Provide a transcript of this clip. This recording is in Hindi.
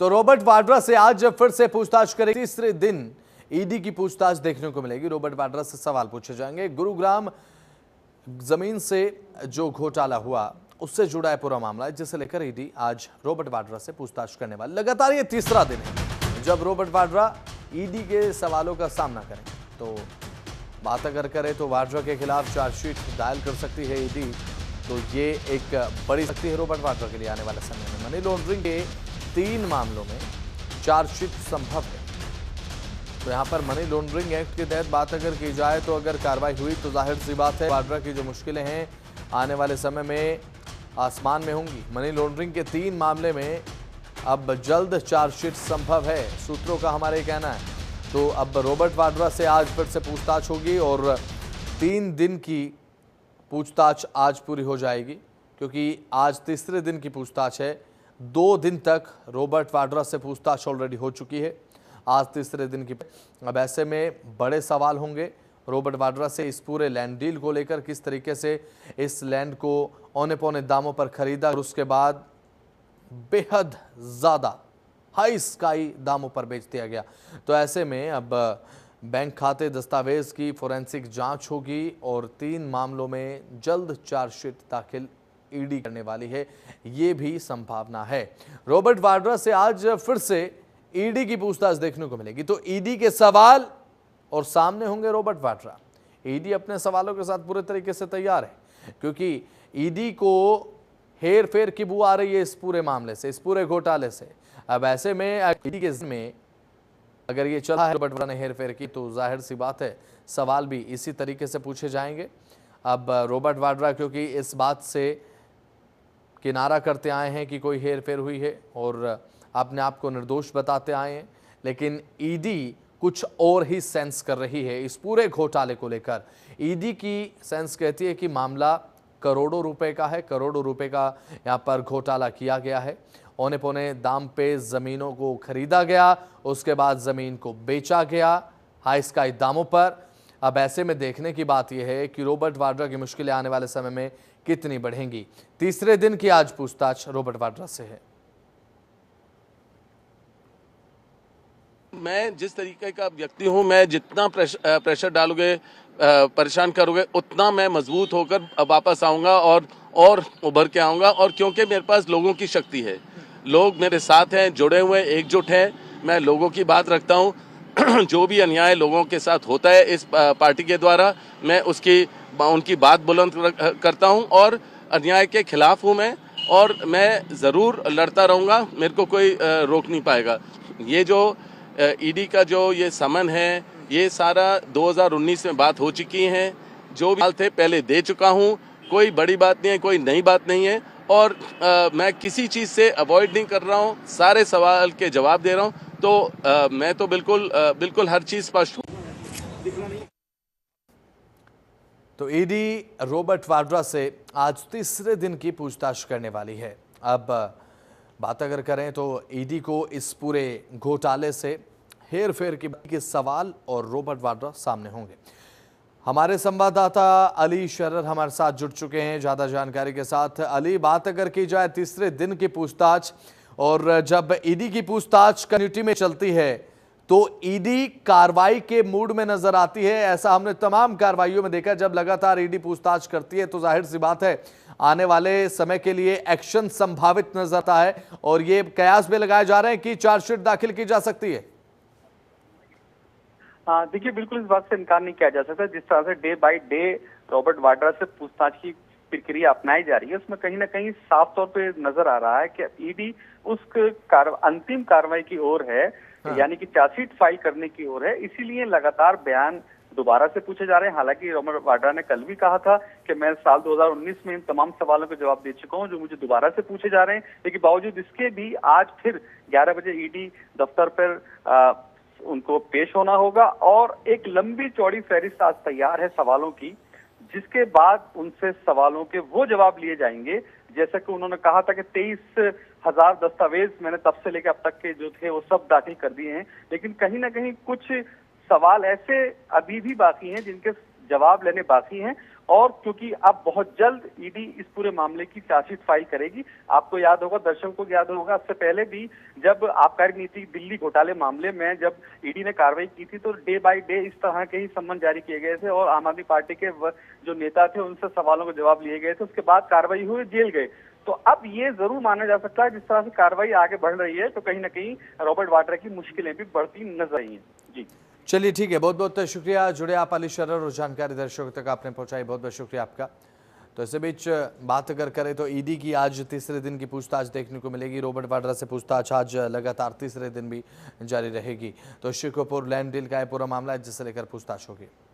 तो रॉबर्ट वाड्रा से आज फिर से पूछताछ करेगी। तीसरे दिन ईडी की पूछताछ देखने को मिलेगी। रॉबर्ट वाड्रा से सवाल पूछे जाएंगे। गुरुग्राम जमीन से जो घोटाला हुआ उससे जुड़ा है पूरा मामला, जिसे लेकर ईडी आज रॉबर्ट वाड्रा से पूछताछ करने वाली। लगातार ये तीसरा दिन है जब रॉबर्ट वाड्रा ईडी के सवालों का सामना करें। तो बात अगर करें तो वाड्रा के खिलाफ चार्जशीट दायर कर सकती है ईडी। तो ये एक बड़ी शक्ति है रॉबर्ट वाड्रा के लिए आने वाले समय में। मनी लॉन्ड्रिंग के 3 मामलों में चार्जशीट संभव है। तो यहाँ पर मनी लॉन्ड्रिंग एक्ट के तहत बात अगर की जाए तो अगर कार्रवाई हुई तो जाहिर सी बात है वाड्रा की जो मुश्किलें हैं आने वाले समय में आसमान में होंगी। मनी लॉन्ड्रिंग के 3 मामले में अब जल्द चार्जशीट संभव है, सूत्रों का हमारा ये कहना है। तो अब रॉबर्ट वाड्रा से आज फिर से पूछताछ होगी और 3 दिन की पूछताछ आज पूरी हो जाएगी, क्योंकि आज तीसरे दिन की पूछताछ है। 2 दिन तक रॉबर्ट वाड्रा से पूछताछ ऑलरेडी हो चुकी है, आज तीसरे दिन की। अब ऐसे में बड़े सवाल होंगे रॉबर्ट वाड्रा से इस पूरे लैंड डील को लेकर, किस तरीके से इस लैंड को औने पौने दामों पर खरीदा और उसके बाद बेहद ज़्यादा हाई स्काई दामों पर बेच दिया गया। तो ऐसे में अब बैंक खाते दस्तावेज की फोरेंसिक जांच होगी और 3 मामलों में जल्द चार्जशीट दाखिल ईडी करने वाली है, ये भी संभावना है। रॉबर्ट वाड्रा से आज फिर से ईडी की पूछताछ देखने को मिलेगी। तो ईडी के सवाल और सामने होंगे रॉबर्ट वाड्रा। ईडी अपने सवालों के साथ पूरे तरीके से तैयार है, क्योंकि ईडी को हेर फेर की बू आ रही है इस पूरे मामले से, इस पूरे घोटाले से। अब ऐसे में ईडी के में अगर ये चला है रॉबर्ट वाड्रा ने हेर फेर की, तो जाहिर सी बात है सवाल भी इसी तरीके से पूछे जाएंगे। अब रॉबर्ट वाड्रा क्योंकि इस बात से किनारा करते आए हैं कि कोई हेर फेर हुई है और अपने आप को निर्दोष बताते आए हैं, लेकिन ईडी कुछ और ही सेंस कर रही है इस पूरे घोटाले को लेकर। ईडी की सेंस कहती है कि मामला करोड़ों रुपए का है, करोड़ों रुपए का यहाँ पर घोटाला किया गया है। औने पौने दाम पे ज़मीनों को खरीदा गया, उसके बाद ज़मीन को बेचा गया हाई स्काई दामों पर। अब ऐसे में देखने की बात यह है कि रॉबर्ट वाड्रा की मुश्किलें आने वाले समय में कितनी बढ़ेंगी। तीसरे दिन की आज पूछताछ रॉबर्ट वाड्रा से है। मैं जिस तरीके का व्यक्ति हूं, मैं जितना प्रेशर डालोगे, परेशान करोगे, उतना मैं मजबूत होकर वापस आऊंगा और उभर के आऊंगा। और क्योंकि मेरे पास लोगों की शक्ति है, लोग मेरे साथ हैं, जुड़े हुए, एकजुट हैं। मैं लोगों की बात रखता हूं। जो भी अन्याय लोगों के साथ होता है इस पार्टी के द्वारा, मैं उनकी बात बुलंद करता हूं और अन्याय के खिलाफ हूं मैं, और मैं ज़रूर लड़ता रहूंगा। मेरे को कोई रोक नहीं पाएगा। ये जो ईडी का जो ये समन है, ये सारा 2019 में बात हो चुकी है। जो भी हाल थे पहले दे चुका हूँ, कोई बड़ी बात नहीं है, कोई नई बात नहीं है। और मैं किसी चीज़ से अवॉइड नहीं कर रहा हूँ, सारे सवाल के जवाब दे रहा हूँ। तो मैं तो बिल्कुल हर चीज़ स्पष्ट हूँ। तो ईडी रॉबर्ट वाड्रा से आज तीसरे दिन की पूछताछ करने वाली है। अब बात अगर करें तो ईडी को इस पूरे घोटाले से हेर फेर के सवाल और रॉबर्ट वाड्रा सामने होंगे। हमारे संवाददाता अली शरर हमारे साथ जुड़ चुके हैं ज़्यादा जानकारी के साथ। अली, बात अगर की जाए तीसरे दिन की पूछताछ, और जब ईडी की पूछताछ कंटिन्यूटी में चलती है तो ईडी कार्रवाई के मूड में नजर आती है। ऐसा हमने तमाम कार्रवाइयों में देखा। जब लगातार ईडी पूछताछ करती है तो जाहिर सी बात है आने वाले समय के लिए एक्शन संभावित नजर आता है, और ये कयास भी लगाए जा रहे हैं कि चार्जशीट दाखिल की जा सकती है। देखिए, बिल्कुल इस बात से इनकार नहीं किया जा सकता। जिस तरह से day by day Robert Vadra से पूछताछ की प्रक्रिया अपनाई जा रही है, उसमें कहीं ना कहीं साफ तौर पे नजर आ रहा है कि ईडी उस अंतिम कार्रवाई की ओर है। यानी कि चार्जशीट फाइल करने की ओर है। इसीलिए लगातार बयान दोबारा से पूछे जा रहे हैं। हालांकि रॉबर्ट वाड्रा ने कल भी कहा था कि मैं साल 2019 में इन तमाम सवालों के जवाब दे चुका हूं जो मुझे दोबारा से पूछे जा रहे हैं। लेकिन बावजूद इसके भी आज फिर 11 बजे ईडी दफ्तर पर उनको पेश होना होगा, और एक लंबी चौड़ी फहरिस्त आज तैयार है सवालों की, जिसके बाद उनसे सवालों के वो जवाब लिए जाएंगे। जैसा कि उन्होंने कहा था कि 23,000 दस्तावेज मैंने तब से लेकर अब तक के जो थे वो सब दाखिल कर दिए हैं, लेकिन कहीं ना कहीं कुछ सवाल ऐसे अभी भी बाकी हैं जिनके जवाब लेने बाकी हैं। और क्योंकि अब बहुत जल्द ईडी इस पूरे मामले की चार्जशीट फाइल करेगी। आपको याद होगा, दर्शकों को याद होगा, इससे पहले भी जब आबकारी नीति दिल्ली घोटाले मामले में जब ईडी ने कार्रवाई की थी तो डे बाय डे इस तरह के ही सम्मन जारी किए गए थे और आम आदमी पार्टी के जो नेता थे उनसे सवालों के जवाब लिए गए थे। उसके बाद कार्रवाई हुई, जेल गए। तो अब ये जरूर माना जा सकता है जिस तरह से कार्रवाई आगे बढ़ रही है तो कहीं ना कहीं रॉबर्ट वाड्रा की मुश्किलें भी बढ़ती नजर आई हैं। जी चलिए ठीक है, बहुत बहुत शुक्रिया, जुड़े आप अली शर्र और जानकारी दर्शकों तक आपने पहुंचाई, बहुत बहुत शुक्रिया आपका। तो इसी बीच बात अगर करें तो ईडी की आज तीसरे दिन की पूछताछ देखने को मिलेगी। रॉबर्ट वाड्रा से पूछताछ आज लगातार तीसरे दिन भी जारी रहेगी। तो शिकोपुर लैंड डील का यह पूरा मामला है जिसे लेकर पूछताछ होगी।